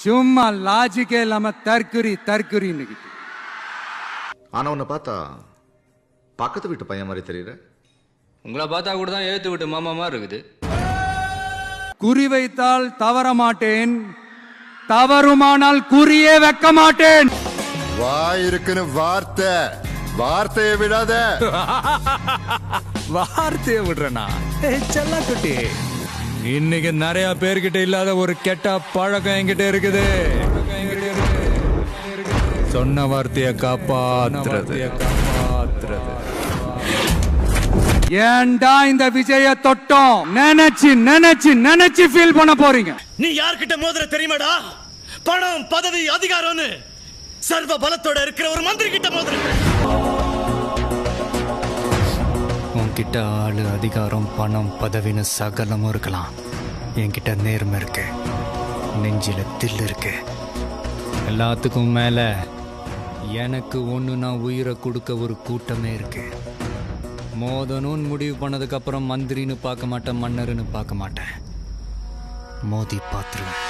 சும்மா லாஜிக்கே இல்லாம தற்குறின்னு. ஆனா உன்னை பார்த்தா பக்கத்து வீட்டு பையன் மாதிரி தெரியற. உங்களை பார்த்தா கூட தான் ஏத்து விட்டு மாமா மாதிரி இருக்குது. குறி வைத்தால் தவற மாட்டேன், தவறுமானால் குறியே வைக்க மாட்டேன். வாயிருக்குன்னு வார்த்தையை விடாத. வார்த்தையை விடுறனா செல்ல குட்டி. இன்னைக்கு நிறைய பேர்கிட்ட இல்லாத ஒரு கெட்ட பழக்கம் என்கிட்ட இருக்குது. சொன்ன வார்த்தையை காப்பாத்துறது. ஏன்டா இந்த விஜய தொட்டோம் நினைச்சு நினைச்சு நினைச்சு ஃபீல் பண்ண போறீங்க. நீ யார்கிட்ட மோதிர தெரியுமாடா? பணம், பதவி, அதிகாரம்னு சர்வ பலத்தோட இருக்கிற ஒரு மந்திரி கிட்ட மோதிர. உன்கிட்ட ஆளு, அதிகாரம், பணம், பதவின்னு சகலமும் இருக்கலாம். என்கிட்ட நேர்மை இருக்கு, நெஞ்சில தில் இருக்கு. எல்லாத்துக்கும் மேல எனக்கு ஒன்று நான் உயிரை கொடுக்க ஒரு கூட்டமே இருக்கு. மோதணும்னு முடிவு பண்ணதுக்கு அப்புறம் மந்திரின்னு பார்க்க மாட்டேன், மன்னர்னு பார்க்க மாட்டேன், மோதி பார்த்துருவேன்.